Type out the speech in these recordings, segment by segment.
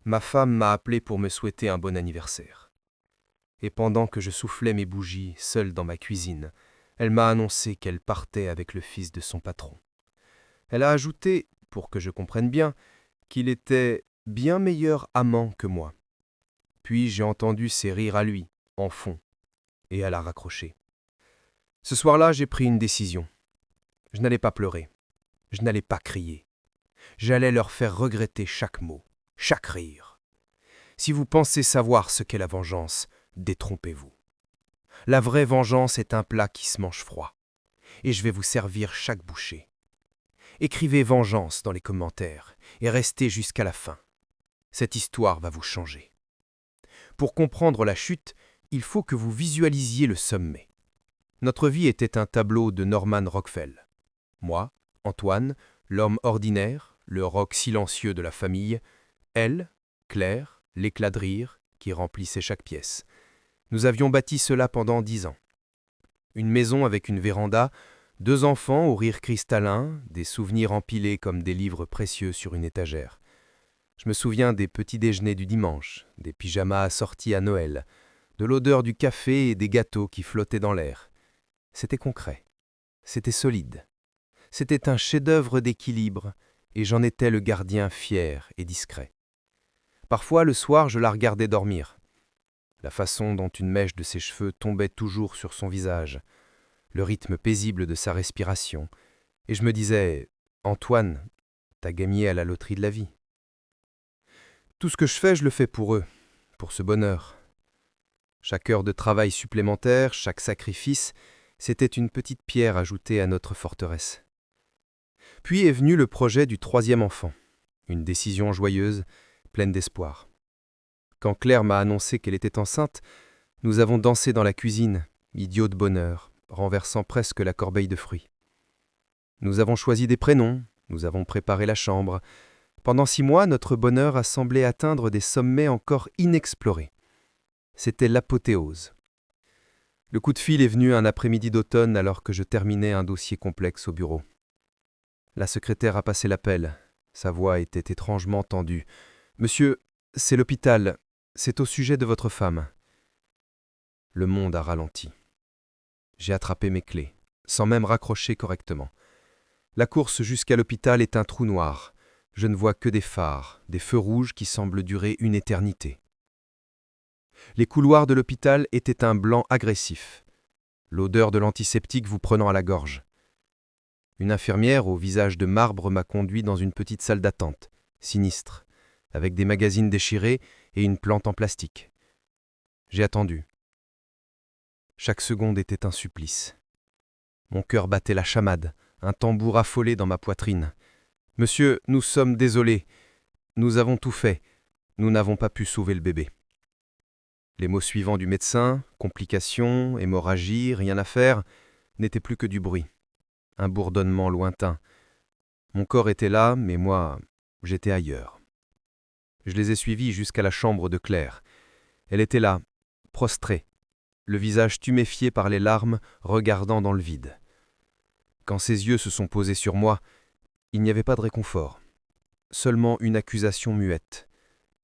Ma femme m'a appelé pour me souhaiter un bon anniversaire. Et pendant que je soufflais mes bougies, seule dans ma cuisine, elle m'a annoncé qu'elle partait avec le fils de son patron. Elle a ajouté, pour que je comprenne bien, qu'il était bien meilleur amant que moi. Puis j'ai entendu ses rires à lui, en fond, et elle a raccroché. Ce soir-là, j'ai pris une décision. Je n'allais pas pleurer, je n'allais pas crier. J'allais leur faire regretter chaque mot, chaque rire. Si vous pensez savoir ce qu'est la vengeance, détrompez-vous. La vraie vengeance est un plat qui se mange froid, et je vais vous servir chaque bouchée. Écrivez vengeance dans les commentaires et restez jusqu'à la fin. Cette histoire va vous changer. Pour comprendre la chute, il faut que vous visualisiez le sommet. Notre vie était un tableau de Norman Rockwell. Moi, Antoine, l'homme ordinaire, le roc silencieux de la famille, elle, Claire, l'éclat de rire qui remplissait chaque pièce. Nous avions bâti cela pendant 10 ans. Une maison avec une véranda, 2 enfants au rire cristallin, des souvenirs empilés comme des livres précieux sur une étagère. Je me souviens des petits déjeuners du dimanche, des pyjamas assortis à Noël, de l'odeur du café et des gâteaux qui flottaient dans l'air. C'était concret, c'était solide, c'était un chef-d'œuvre d'équilibre, et j'en étais le gardien fier et discret. Parfois, le soir, je la regardais dormir. La façon dont une mèche de ses cheveux tombait toujours sur son visage, le rythme paisible de sa respiration, et je me disais « Antoine, t'as gagné à la loterie de la vie ». Tout ce que je le fais pour eux, pour ce bonheur. Chaque heure de travail supplémentaire, chaque sacrifice, c'était une petite pierre ajoutée à notre forteresse. Puis est venu le projet du 3e enfant, une décision joyeuse, pleine d'espoir. Quand Claire m'a annoncé qu'elle était enceinte, nous avons dansé dans la cuisine, idiots de bonheur, renversant presque la corbeille de fruits. Nous avons choisi des prénoms, nous avons préparé la chambre. Pendant 6 mois, notre bonheur a semblé atteindre des sommets encore inexplorés. C'était l'apothéose. Le coup de fil est venu un après-midi d'automne alors que je terminais un dossier complexe au bureau. La secrétaire a passé l'appel. Sa voix était étrangement tendue. « Monsieur, c'est l'hôpital. C'est au sujet de votre femme. » Le monde a ralenti. J'ai attrapé mes clés, sans même raccrocher correctement. La course jusqu'à l'hôpital est un trou noir. Je ne vois que des phares, des feux rouges qui semblent durer une éternité. Les couloirs de l'hôpital étaient un blanc agressif, l'odeur de l'antiseptique vous prenant à la gorge. Une infirmière au visage de marbre m'a conduit dans une petite salle d'attente, sinistre, avec des magazines déchirés et une plante en plastique. J'ai attendu. Chaque seconde était un supplice. Mon cœur battait la chamade, un tambour affolé dans ma poitrine. « Monsieur, nous sommes désolés. Nous avons tout fait. Nous n'avons pas pu sauver le bébé. » Les mots suivants du médecin, complications, hémorragie, rien à faire, n'étaient plus que du bruit. Un bourdonnement lointain. Mon corps était là, mais moi, j'étais ailleurs. Je les ai suivis jusqu'à la chambre de Claire. Elle était là, prostrée, le visage tuméfié par les larmes, regardant dans le vide. Quand ses yeux se sont posés sur moi, il n'y avait pas de réconfort. Seulement une accusation muette.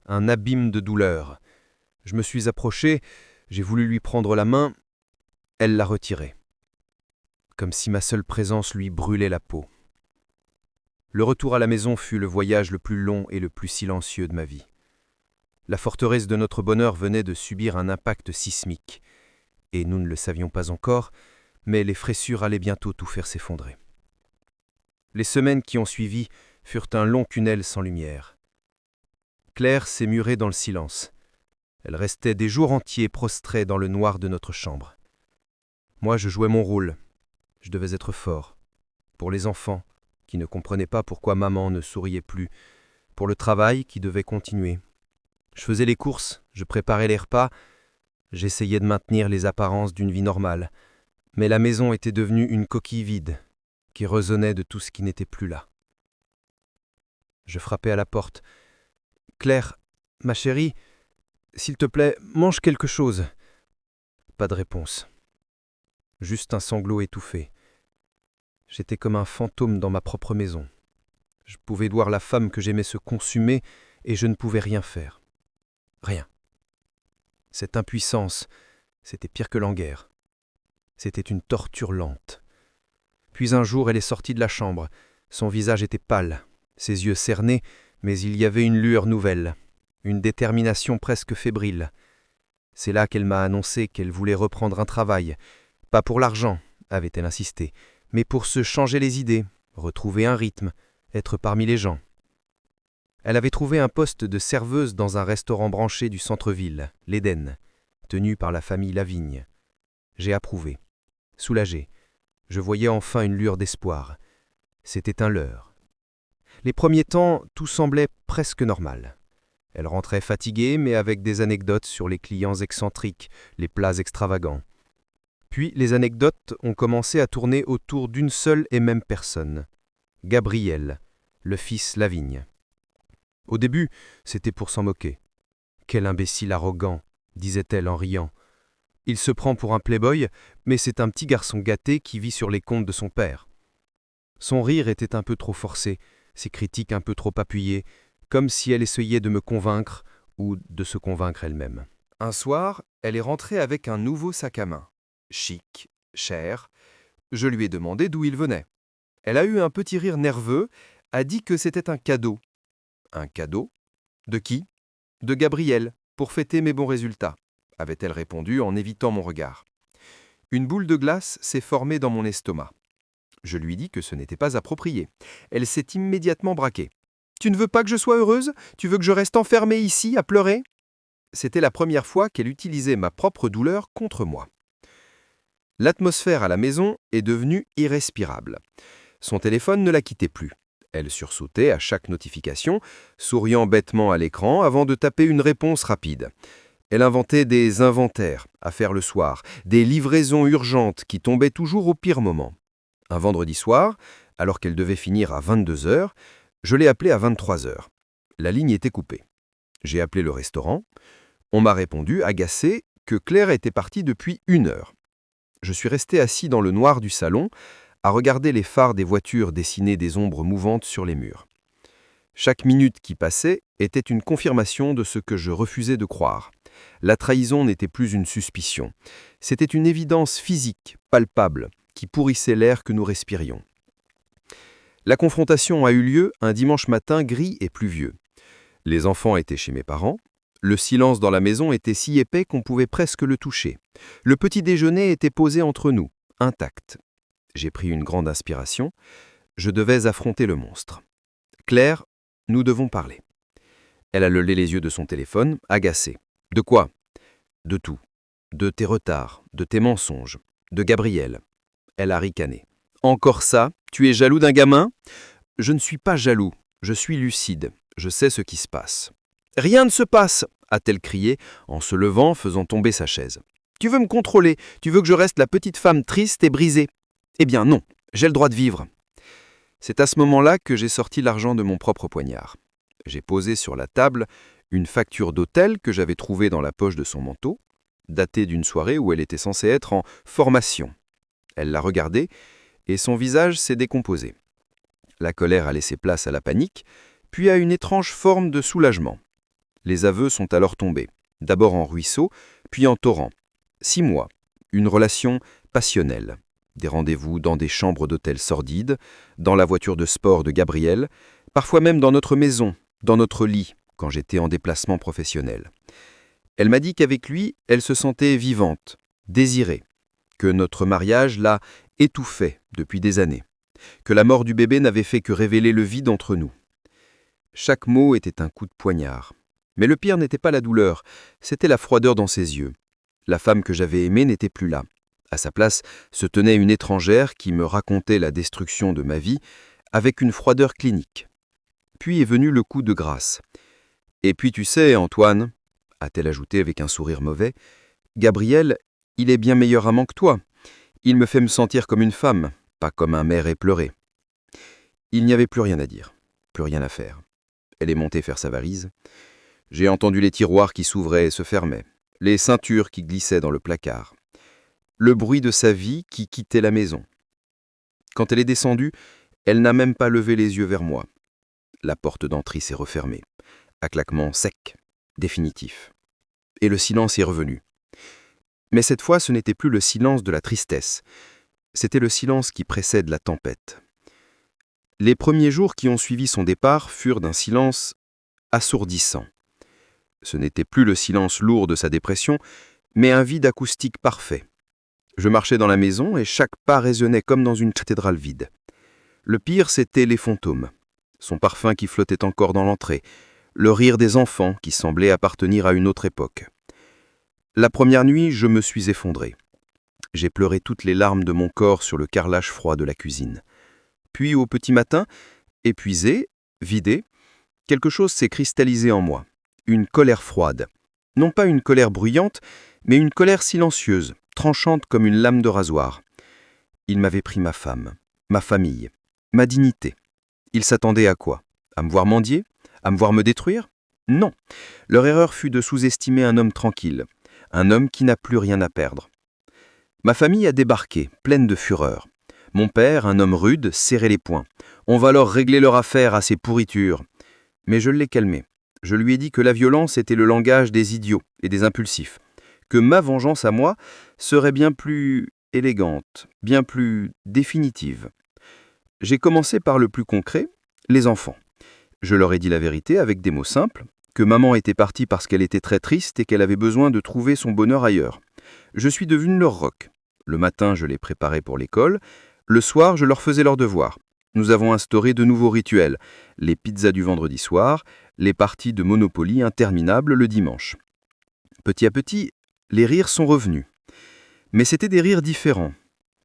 Un abîme de douleur. Je me suis approché, j'ai voulu lui prendre la main, elle l'a retirée. Comme si ma seule présence lui brûlait la peau. Le retour à la maison fut le voyage le plus long et le plus silencieux de ma vie. La forteresse de notre bonheur venait de subir un impact sismique, et nous ne le savions pas encore, mais les fressures allaient bientôt tout faire s'effondrer. Les semaines qui ont suivi furent un long tunnel sans lumière. Claire s'est murée dans le silence. Elle restait des jours entiers prostrée dans le noir de notre chambre. Moi, je jouais mon rôle. Je devais être fort. Pour les enfants, qui ne comprenaient pas pourquoi maman ne souriait plus. Pour le travail, qui devait continuer. Je faisais les courses, je préparais les repas. J'essayais de maintenir les apparences d'une vie normale. Mais la maison était devenue une coquille vide, qui résonnait de tout ce qui n'était plus là. Je frappais à la porte. « Claire, ma chérie, s'il te plaît, mange quelque chose. » Pas de réponse. Juste un sanglot étouffé. J'étais comme un fantôme dans ma propre maison. Je pouvais voir la femme que j'aimais se consumer et je ne pouvais rien faire. Rien. Cette impuissance, c'était pire que l'en-guerre. C'était une torture lente. Puis un jour, elle est sortie de la chambre. Son visage était pâle, ses yeux cernés, mais il y avait une lueur nouvelle, une détermination presque fébrile. C'est là qu'elle m'a annoncé qu'elle voulait reprendre un travail, pas pour l'argent, avait-elle insisté, mais pour se changer les idées, retrouver un rythme, être parmi les gens. Elle avait trouvé un poste de serveuse dans un restaurant branché du centre-ville, l'Éden, tenu par la famille Lavigne. J'ai approuvé, soulagé. Je voyais enfin une lueur d'espoir. C'était un leurre. Les premiers temps, tout semblait presque normal. Elle rentrait fatiguée, mais avec des anecdotes sur les clients excentriques, les plats extravagants. Puis les anecdotes ont commencé à tourner autour d'une seule et même personne, Gabriel, le fils Lavigne. Au début, c'était pour s'en moquer. « Quel imbécile arrogant !» disait-elle en riant. « Il se prend pour un playboy, mais c'est un petit garçon gâté qui vit sur les comptes de son père. » Son rire était un peu trop forcé, ses critiques un peu trop appuyées, comme si elle essayait de me convaincre ou de se convaincre elle-même. Un soir, elle est rentrée avec un nouveau sac à main. Chic, cher. Je lui ai demandé d'où il venait. Elle a eu un petit rire nerveux, a dit que c'était un cadeau. Un cadeau? De qui? De Gabriel, pour fêter mes bons résultats, avait-elle répondu en évitant mon regard. Une boule de glace s'est formée dans mon estomac. Je lui dis que ce n'était pas approprié. Elle s'est immédiatement braquée. « Tu ne veux pas que je sois heureuse? Tu veux que je reste enfermée ici, à pleurer ?» C'était la première fois qu'elle utilisait ma propre douleur contre moi. L'atmosphère à la maison est devenue irrespirable. Son téléphone ne la quittait plus. Elle sursautait à chaque notification, souriant bêtement à l'écran avant de taper une réponse rapide. Elle inventait des inventaires à faire le soir, des livraisons urgentes qui tombaient toujours au pire moment. Un vendredi soir, alors qu'elle devait finir à 22h, je l'ai appelée à 23h. La ligne était coupée. J'ai appelé le restaurant. On m'a répondu, agacé, que Claire était partie depuis 1 heure. Je suis resté assis dans le noir du salon, à regarder les phares des voitures dessiner des ombres mouvantes sur les murs. Chaque minute qui passait était une confirmation de ce que je refusais de croire. La trahison n'était plus une suspicion. C'était une évidence physique, palpable, qui pourrissait l'air que nous respirions. La confrontation a eu lieu un dimanche matin gris et pluvieux. Les enfants étaient chez mes parents. Le silence dans la maison était si épais qu'on pouvait presque le toucher. Le petit déjeuner était posé entre nous, intact. J'ai pris une grande inspiration. Je devais affronter le monstre. « Claire, nous devons parler. » Elle a levé les yeux de son téléphone, agacée. « De quoi ?»« De tout. De tes retards, de tes mensonges, de Gabriel. » Elle a ricané. « Encore ça? Tu es jaloux d'un gamin ?»« Je ne suis pas jaloux. Je suis lucide. Je sais ce qui se passe. »« Rien ne se passe !» a-t-elle crié en se levant, faisant tomber sa chaise. « Tu veux me contrôler? Tu veux que je reste la petite femme triste et brisée? Eh bien non, j'ai le droit de vivre. » C'est à ce moment-là que j'ai sorti l'argent de mon propre poignard. J'ai posé sur la table une facture d'hôtel que j'avais trouvée dans la poche de son manteau, datée d'une soirée où elle était censée être en formation. Elle l'a regardée et son visage s'est décomposé. La colère a laissé place à la panique, puis à une étrange forme de soulagement. Les aveux sont alors tombés, d'abord en ruisseau, puis en torrent. 6 mois, une relation passionnelle. Des rendez-vous dans des chambres d'hôtel sordides, dans la voiture de sport de Gabriel, parfois même dans notre maison, dans notre lit, quand j'étais en déplacement professionnel. Elle m'a dit qu'avec lui, elle se sentait vivante, désirée, que notre mariage l'a étouffée depuis des années, que la mort du bébé n'avait fait que révéler le vide entre nous. Chaque mot était un coup de poignard. Mais le pire n'était pas la douleur, c'était la froideur dans ses yeux. La femme que j'avais aimée n'était plus là. À sa place se tenait une étrangère qui me racontait la destruction de ma vie avec une froideur clinique. Puis est venu le coup de grâce. « Et puis tu sais, Antoine, » a-t-elle ajouté avec un sourire mauvais, « Gabriel, il est bien meilleur amant que toi. Il me fait me sentir comme une femme, pas comme un maire éploré. » Il n'y avait plus rien à dire, plus rien à faire. Elle est montée faire sa valise. J'ai entendu les tiroirs qui s'ouvraient et se fermaient, les ceintures qui glissaient dans le placard. Le bruit de sa vie qui quittait la maison. Quand elle est descendue, elle n'a même pas levé les yeux vers moi. La porte d'entrée s'est refermée. à claquement sec, définitif. Et le silence est revenu. Mais cette fois, ce n'était plus le silence de la tristesse, c'était le silence qui précède la tempête. Les premiers jours qui ont suivi son départ furent d'un silence assourdissant. Ce n'était plus le silence lourd de sa dépression, mais un vide acoustique parfait. Je marchais dans la maison et chaque pas résonnait comme dans une cathédrale vide. Le pire, c'était les fantômes. Son parfum qui flottait encore dans l'entrée, le rire des enfants qui semblait appartenir à une autre époque. La première nuit, je me suis effondré. J'ai pleuré toutes les larmes de mon corps sur le carrelage froid de la cuisine. Puis, au petit matin, épuisé, vidé, quelque chose s'est cristallisé en moi. Une colère froide. Non pas une colère bruyante, mais une colère silencieuse, tranchante comme une lame de rasoir. Il m'avait pris ma femme, ma famille, ma dignité. Il s'attendait à quoi? À me voir mendier? À me voir me détruire? Non. Leur erreur fut de sous-estimer un homme tranquille, un homme qui n'a plus rien à perdre. Ma famille a débarqué, pleine de fureur. Mon père, un homme rude, serrait les poings. On va leur régler leur affaire à ces pourritures. Mais je l'ai calmé. Je lui ai dit que la violence était le langage des idiots et des impulsifs, que ma vengeance à moi serait bien plus élégante, bien plus définitive. J'ai commencé par le plus concret, les enfants. Je leur ai dit la vérité avec des mots simples, que maman était partie parce qu'elle était très triste et qu'elle avait besoin de trouver son bonheur ailleurs. Je suis devenu leur roc. Le matin, je les préparais pour l'école. Le soir, je leur faisais leurs devoirs. Nous avons instauré de nouveaux rituels, les pizzas du vendredi soir, les parties de Monopoly interminables le dimanche. Petit à petit, les rires sont revenus. Mais c'étaient des rires différents,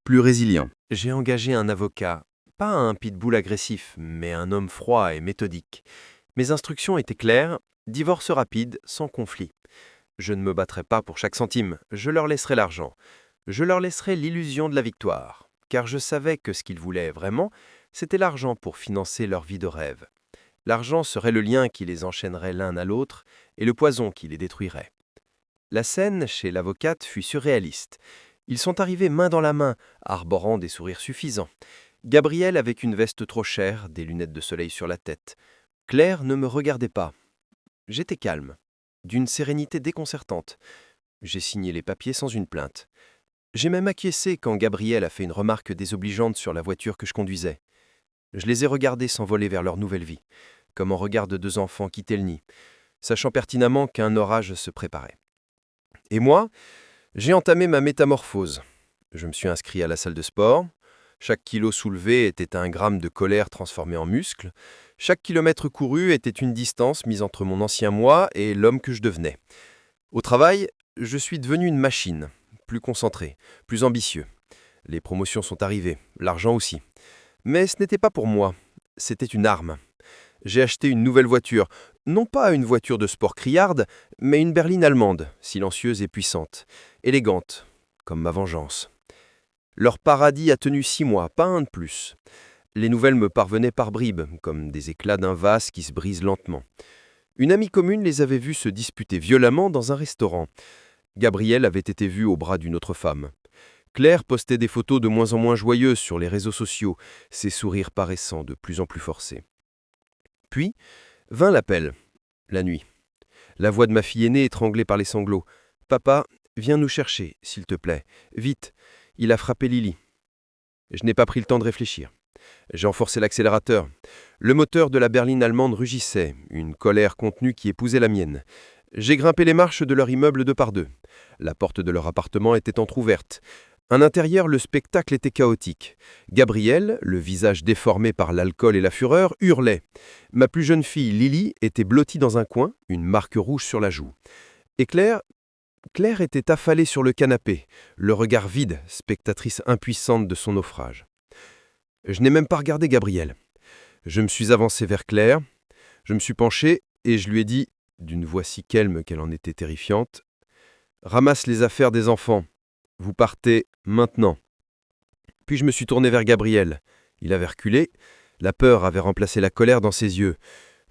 plus résilients. J'ai engagé un avocat, pas un pitbull agressif, mais un homme froid et méthodique. Mes instructions étaient claires, divorce rapide, sans conflit. Je ne me battrai pas pour chaque centime, je leur laisserai l'argent. Je leur laisserai l'illusion de la victoire, car je savais que ce qu'ils voulaient vraiment, c'était l'argent pour financer leur vie de rêve. L'argent serait le lien qui les enchaînerait l'un à l'autre et le poison qui les détruirait. La scène chez l'avocate fut surréaliste. Ils sont arrivés main dans la main, arborant des sourires suffisants. Gabriel avec une veste trop chère, des lunettes de soleil sur la tête. Claire ne me regardait pas. J'étais calme, d'une sérénité déconcertante. J'ai signé les papiers sans une plainte. J'ai même acquiescé quand Gabriel a fait une remarque désobligeante sur la voiture que je conduisais. Je les ai regardés s'envoler vers leur nouvelle vie, comme on regarde deux enfants quitter le nid, sachant pertinemment qu'un orage se préparait. Et moi, j'ai entamé ma métamorphose. Je me suis inscrit à la salle de sport. Chaque kilo soulevé était un gramme de colère transformé en muscle. Chaque kilomètre couru était une distance mise entre mon ancien moi et l'homme que je devenais. Au travail, je suis devenu une machine, plus concentré, plus ambitieux. Les promotions sont arrivées, l'argent aussi. Mais ce n'était pas pour moi, c'était une arme. J'ai acheté une nouvelle voiture, non pas une voiture de sport criarde, mais une berline allemande, silencieuse et puissante, élégante, comme ma vengeance. Leur paradis a tenu 6 mois, pas un de plus. Les nouvelles me parvenaient par bribes, comme des éclats d'un vase qui se brise lentement. Une amie commune les avait vus se disputer violemment dans un restaurant. Gabriel avait été vu au bras d'une autre femme. Claire postait des photos de moins en moins joyeuses sur les réseaux sociaux, ses sourires paraissant de plus en plus forcés. Puis vint l'appel, la nuit. La voix de ma fille aînée étranglée par les sanglots. « Papa, viens nous chercher, s'il te plaît. Vite, il a frappé Lily. » Je n'ai pas pris le temps de réfléchir. J'ai enforcé l'accélérateur. Le moteur de la berline allemande rugissait, une colère contenue qui épousait la mienne. J'ai grimpé les marches de leur immeuble 2 par 2. La porte de leur appartement était entr'ouverte. À l'intérieur, le spectacle était chaotique. Gabriel, le visage déformé par l'alcool et la fureur, hurlait. Ma plus jeune fille, Lily, était blottie dans un coin, une marque rouge sur la joue. Et Claire était affalée sur le canapé, le regard vide, spectatrice impuissante de son naufrage. Je n'ai même pas regardé Gabriel. Je me suis avancé vers Claire, je me suis penché et je lui ai dit, d'une voix si calme qu'elle en était terrifiante, « Ramasse les affaires des enfants. Vous partez maintenant. » Puis je me suis tourné vers Gabriel. Il avait reculé. La peur avait remplacé la colère dans ses yeux.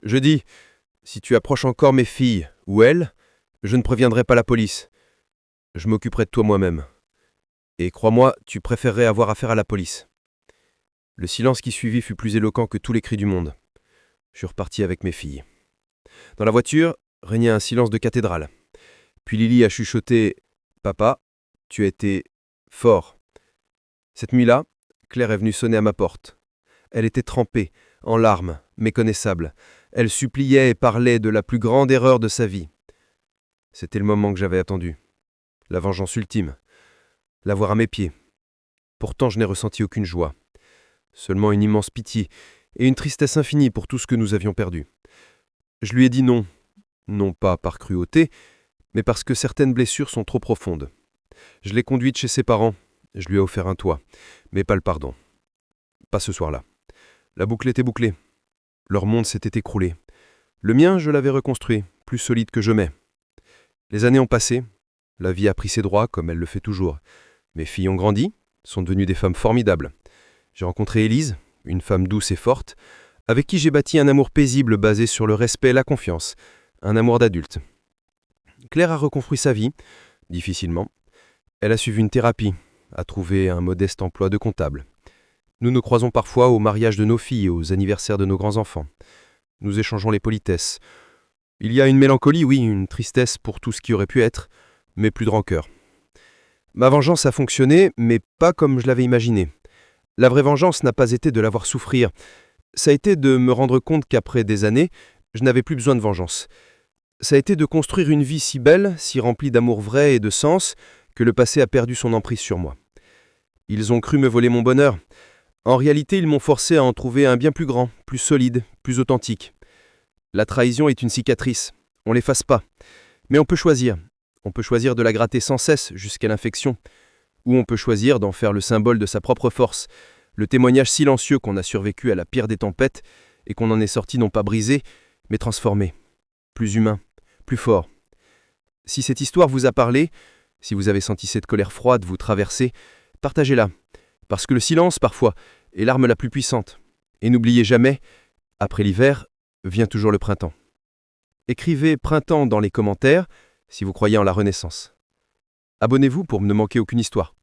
Je dis, « Si tu approches encore mes filles, ou elles, je ne préviendrai pas la police. Je m'occuperai de toi moi-même. Et crois-moi, tu préférerais avoir affaire à la police. » Le silence qui suivit fut plus éloquent que tous les cris du monde. Je suis reparti avec mes filles. Dans la voiture, régnait un silence de cathédrale. Puis Lily a chuchoté « Papa, tu as été fort ». Cette nuit-là, Claire est venue sonner à ma porte. Elle était trempée, en larmes, méconnaissable. Elle suppliait et parlait de la plus grande erreur de sa vie. C'était le moment que j'avais attendu. La vengeance ultime. La voir à mes pieds. Pourtant, je n'ai ressenti aucune joie. Seulement une immense pitié et une tristesse infinie pour tout ce que nous avions perdu. Je lui ai dit non. Non pas par cruauté, mais parce que certaines blessures sont trop profondes. Je l'ai conduite chez ses parents. Je lui ai offert un toit, mais pas le pardon. Pas ce soir-là. La boucle était bouclée. Leur monde s'était écroulé. Le mien, je l'avais reconstruit, plus solide que jamais. Les années ont passé. La vie a pris ses droits, comme elle le fait toujours. Mes filles ont grandi, sont devenues des femmes formidables. J'ai rencontré Élise, une femme douce et forte, avec qui j'ai bâti un amour paisible basé sur le respect et la confiance, un amour d'adulte. Claire a reconstruit sa vie, difficilement. Elle a suivi une thérapie, a trouvé un modeste emploi de comptable. Nous nous croisons parfois au mariage de nos filles et aux anniversaires de nos grands-enfants. Nous échangeons les politesses. Il y a une mélancolie, oui, une tristesse pour tout ce qui aurait pu être, mais plus de rancœur. Ma vengeance a fonctionné, mais pas comme je l'avais imaginé. La vraie vengeance n'a pas été de la voir souffrir. Ça a été de me rendre compte qu'après des années, je n'avais plus besoin de vengeance. Ça a été de construire une vie si belle, si remplie d'amour vrai et de sens, que le passé a perdu son emprise sur moi. Ils ont cru me voler mon bonheur. En réalité, ils m'ont forcé à en trouver un bien plus grand, plus solide, plus authentique. La trahison est une cicatrice. On l'efface pas. Mais on peut choisir. On peut choisir de la gratter sans cesse jusqu'à l'infection. Ou on peut choisir d'en faire le symbole de sa propre force, le témoignage silencieux qu'on a survécu à la pire des tempêtes et qu'on en est sorti non pas brisé, mais transformé. Plus humain, plus fort. Si cette histoire vous a parlé, si vous avez senti cette colère froide vous traverser, partagez-la. Parce que le silence, parfois, est l'arme la plus puissante. Et n'oubliez jamais, après l'hiver, vient toujours le printemps. Écrivez printemps dans les commentaires si vous croyez en la renaissance. Abonnez-vous pour ne manquer aucune histoire.